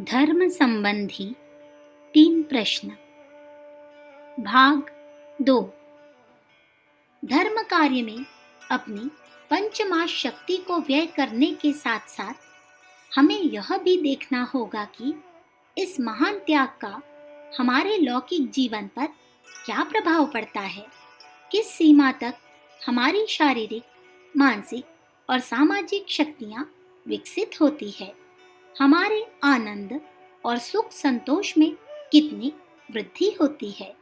धर्म संबंधी 3 प्रश्न। भाग 2। धर्म कार्य में अपनी पंचमाश शक्ति को व्यय करने के साथ साथ हमें यह भी देखना होगा कि इस महान त्याग का हमारे लौकिक जीवन पर क्या प्रभाव पड़ता है, किस सीमा तक हमारी शारीरिक, मानसिक और सामाजिक शक्तियाँ विकसित होती है, हमारे आनंद और सुख संतोष में कितनी वृद्धि होती है।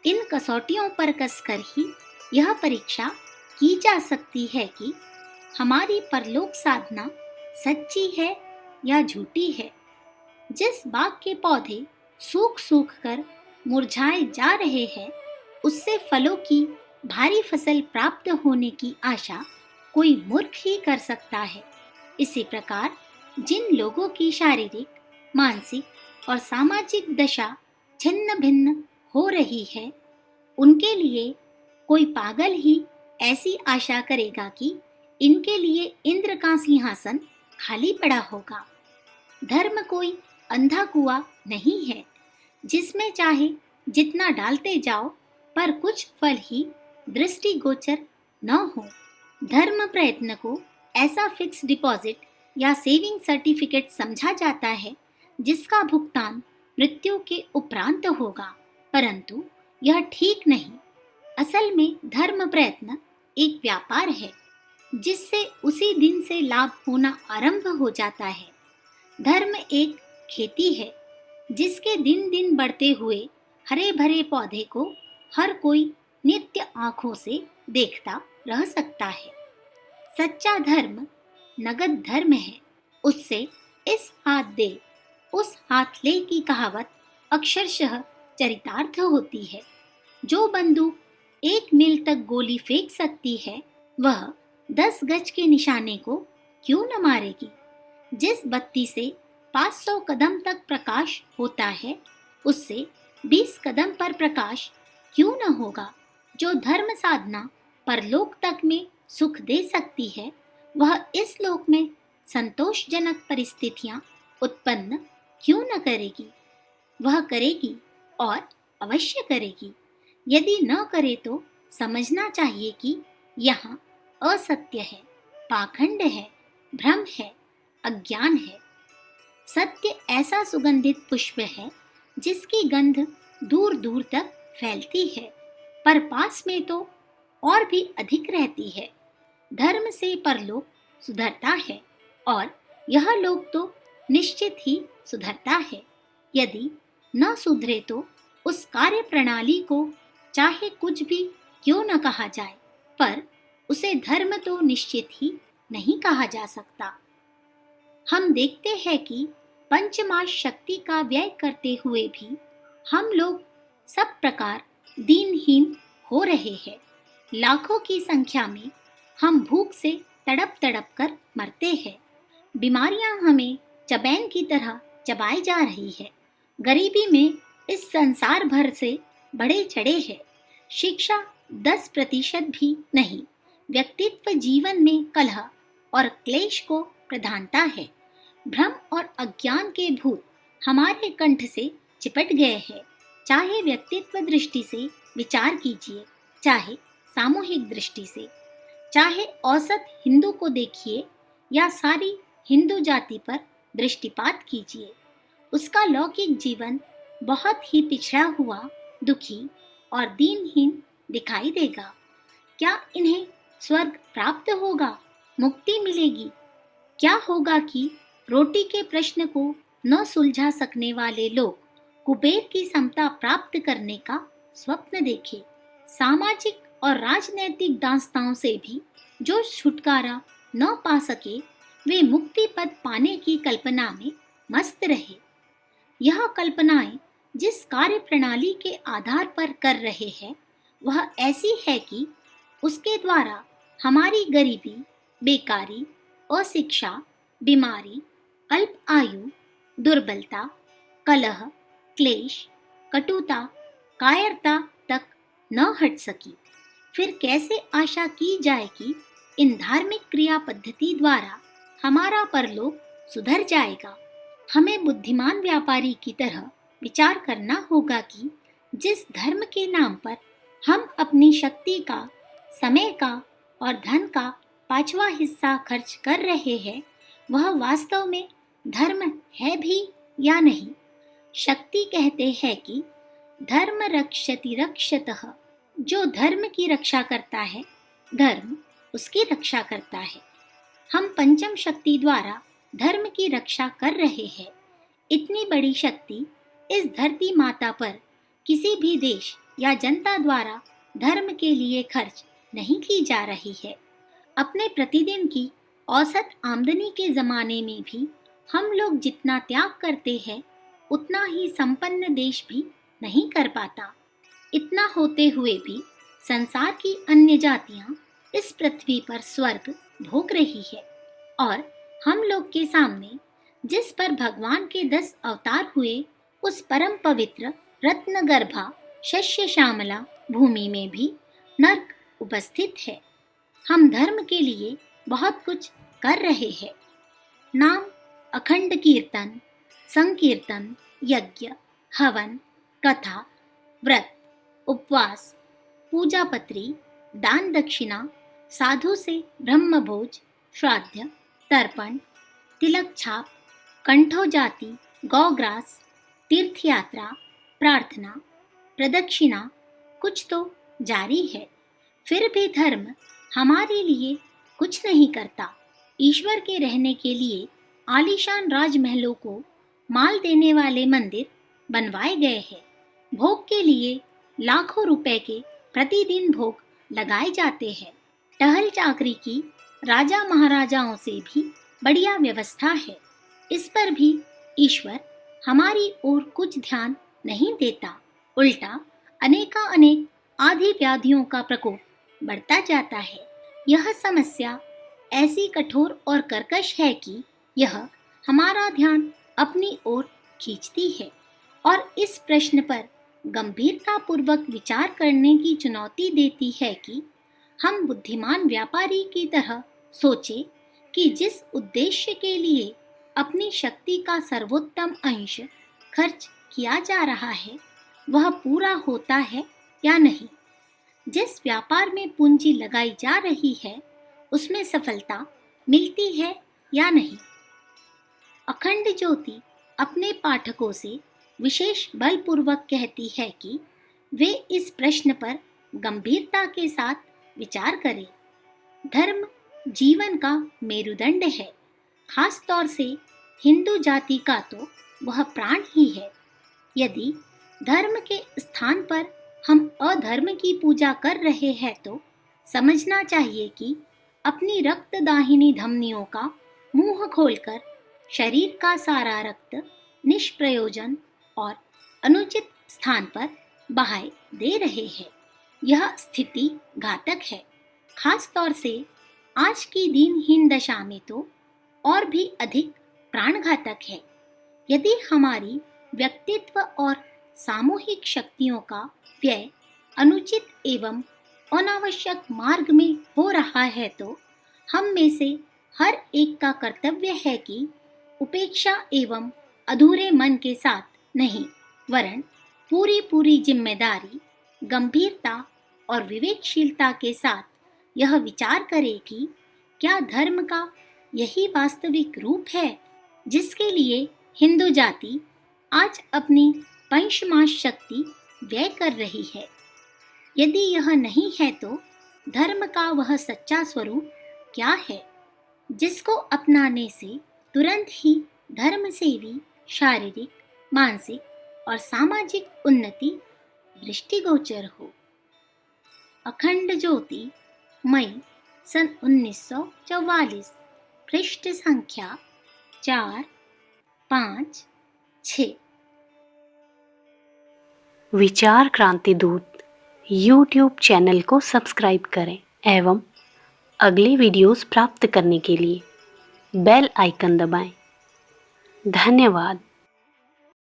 इन कसौटियों पर कसकर ही यह परीक्षा की जा सकती है कि हमारी परलोक साधना सच्ची है या झूठी है। जिस बाग के पौधे सूख सूख कर मुरझाए जा रहे हैं, उससे फलों की भारी फसल प्राप्त होने की आशा कोई मूर्ख ही कर सकता है। इसी प्रकार जिन लोगों की शारीरिक, मानसिक और सामाजिक दशा छिन्न भिन्न हो रही है, उनके लिए कोई पागल ही ऐसी आशा करेगा कि इनके लिए इंद्र का सिंहासन खाली पड़ा होगा। धर्म कोई अंधा कुआं नहीं है जिसमें चाहे जितना डालते जाओ पर कुछ फल ही दृष्टिगोचर न हो। धर्म प्रयत्न को ऐसा फिक्स डिपॉजिट या सेविंग सर्टिफिकेट समझा जाता है जिसका भुगतान मृत्यु के उपरांत होगा, परंतु यह ठीक नहीं। असल में धर्म प्रयत्न एक व्यापार है जिससे उसी दिन से लाभ होना आरंभ हो जाता है। धर्म एक खेती है जिसके दिन दिन बढ़ते हुए हरे भरे पौधे को हर कोई नित्य आंखों से देखता रह सकता है। सच्चा धर्म नगद धर्म है। उससे इस हाथ दे उस हाथ ले की कहावत अक्षरशः चरितार्थ होती है। जो बंदूक 1 मील तक गोली फेंक सकती है, वह 10 गज के निशाने को क्यों न मारेगी। जिस बत्ती से 500 कदम तक प्रकाश होता है, उससे 20 कदम पर प्रकाश क्यों न होगा। जो धर्म साधना परलोक तक में सुख दे सकती है, वह इस लोक में संतोषजनक परिस्थितियां उत्पन्न क्यों न करेगी। वह करेगी और अवश्य करेगी। यदि न करे तो समझना चाहिए कि यहाँ असत्य है, पाखंड है, भ्रम है, अज्ञान है। सत्य ऐसा सुगंधित पुष्प है जिसकी गंध दूर दूर तक फैलती है, पर पास में तो और भी अधिक रहती है। धर्म से परलोक सुधरता है और यह लोक तो निश्चित ही सुधरता है। यदि न सुधरे तो उस कार्य प्रणाली को चाहे कुछ भी क्यों न कहा जाए, पर उसे धर्म तो निश्चित ही नहीं कहा जा सकता। हम देखते हैं कि पंचमाश शक्ति का व्यय करते हुए भी हम लोग सब प्रकार दीनहीन हो रहे हैं। लाखों की संख्या में हम भूख से तड़प तड़प कर मरते हैं। बीमारियां हमें चबैन की तरह चबाई जा रही है। गरीबी में इस संसार भर से बड़े चढ़े हैं। शिक्षा 10% भी नहीं। व्यक्तित्व जीवन में कलह और क्लेश को प्रधानता है। भ्रम और अज्ञान के भूत हमारे कंठ से चिपट गए हैं। चाहे व्यक्तित्व दृष्टि से विचार कीजिए, चाहे सामूहिक दृष्टि से, चाहे औसत हिंदू को देखिए या सारी हिंदू जाति पर दृष्टिपात कीजिए, उसका लौकिक जीवन बहुत ही पिछड़ा हुआ, दुखी और दीनहीन दिखाई देगा। क्या इन्हें स्वर्ग प्राप्त होगा, मुक्ति मिलेगी? क्या होगा कि रोटी के प्रश्न को न सुलझा सकने वाले लोग कुबेर की समता प्राप्त करने का स्वप्न देखें। सामाजिक और राजनैतिक दास्ताओं से भी जो छुटकारा न पा सके, वे मुक्ति पद पाने की कल्पना में मस्त रहे। यह कल्पनाएं जिस कार्य प्रणाली के आधार पर कर रहे हैं, वह ऐसी है कि उसके द्वारा हमारी गरीबी, बेकारी, अशिक्षा, बीमारी, अल्प आयु, दुर्बलता, कलह, क्लेश, कटुता, कायरता तक न हट सकी। फिर कैसे आशा की जाए कि इन धार्मिक क्रिया पद्धति द्वारा हमारा परलोक सुधर जाएगा। हमें बुद्धिमान व्यापारी की तरह विचार करना होगा कि जिस धर्म के नाम पर हम अपनी शक्ति का, समय का और धन का 5वां हिस्सा खर्च कर रहे हैं, वह वास्तव में धर्म है भी या नहीं। शक्ति कहते हैं कि धर्म रक्षति रक्षतः, जो धर्म की रक्षा करता है, धर्म उसकी रक्षा करता है। हम पंचम शक्ति द्वारा धर्म की रक्षा कर रहे हैं। इतनी बड़ी शक्ति इस धरती माता पर किसी भी देश या जनता द्वारा धर्म के लिए खर्च नहीं की जा रही है। अपने प्रतिदिन की औसत आमदनी के जमाने में भी हम लोग जितना त्याग करते हैं, उतना ही संपन्न देश भी नहीं कर पाता। इतना होते हुए भी संसार की अन्य जातियां इस पृथ्वी पर स्वर्ग भोग रही है, और हम लोग के सामने जिस पर भगवान के 10 अवतार हुए, उस परम पवित्र रत्नगर्भा शस्य श्यामला भूमि में भी नर्क उपस्थित है। हम धर्म के लिए बहुत कुछ कर रहे हैं। नाम अखंड कीर्तन, संकीर्तन, यज्ञ, हवन, कथा, व्रत, उपवास, पूजा पत्री, दान दक्षिणा, साधु से ब्रह्मभोज, श्राद्ध, तर्पण, तिलक छाप, कंठो जाति, गौग्रास, तीर्थ यात्रा, प्रार्थना, प्रदक्षिणा, कुछ तो जारी है। फिर भी धर्म हमारे लिए कुछ नहीं करता। ईश्वर के रहने के लिए आलीशान राजमहलों को माल देने वाले मंदिर बनवाए गए हैं। भोग के लिए लाखों रुपए के प्रतिदिन भोग लगाए जाते हैं। टहल चाकरी की राजा महाराजाओं से भी बढ़िया व्यवस्था है। इस पर भी ईश्वर हमारी ओर कुछ ध्यान नहीं देता। उल्टा अनेक आदि व्याधियों का प्रकोप बढ़ता जाता है। यह समस्या ऐसी कठोर और कर्कश है कि यह हमारा ध्यान अपनी ओर खींचती है, और इस प्रश्न पर गंभीरता पूर्वक विचार करने की चुनौती देती है कि हम बुद्धिमान व्यापारी की तरह सोचें कि जिस उद्देश्य के लिए अपनी शक्ति का सर्वोत्तम अंश खर्च किया जा रहा है, वह पूरा होता है या नहीं। जिस व्यापार में पूंजी लगाई जा रही है, उसमें सफलता मिलती है या नहीं। अखंड ज्योति अपने पाठकों से विशेष बलपूर्वक कहती है कि वे इस प्रश्न पर गंभीरता के साथ विचार करें। धर्म जीवन का मेरुदंड है। खास तौर से हिंदू जाति का तो वह प्राण ही है। यदि धर्म के स्थान पर हम अधर्म की पूजा कर रहे हैं, तो समझना चाहिए कि अपनी रक्तदाहिनी धमनियों का मुंह खोलकर शरीर का सारा रक्त निष्प्रयोजन और अनुचित स्थान पर बहाए दे रहे हैं। यह स्थिति घातक है। खास तौर से आज की दीनहीन दशा में तो और भी अधिक प्राणघातक है। यदि हमारी व्यक्तित्व और सामूहिक शक्तियों का व्यय अनुचित एवं अनावश्यक मार्ग में हो रहा है, तो हम में से हर एक का कर्तव्य है कि उपेक्षा एवं अधूरे मन के साथ नहीं, वरन पूरी जिम्मेदारी, गंभीरता और विवेकशीलता के साथ यह विचार करे कि क्या धर्म का यही वास्तविक रूप है जिसके लिए हिंदू जाति आज अपनी पंचमाश शक्ति व्यय कर रही है। यदि यह नहीं है, तो धर्म का वह सच्चा स्वरूप क्या है, जिसको अपनाने से तुरंत ही धर्म सेवी शारीरिक, मानसिक और सामाजिक उन्नति दृष्टिगोचर हो। अखंड ज्योति, मई सन 1944, पृष्ठ संख्या 4, 5, 6। विचार क्रांति दूत YouTube चैनल को सब्सक्राइब करें एवं अगले वीडियोस प्राप्त करने के लिए बेल आइकन दबाएं। धन्यवाद।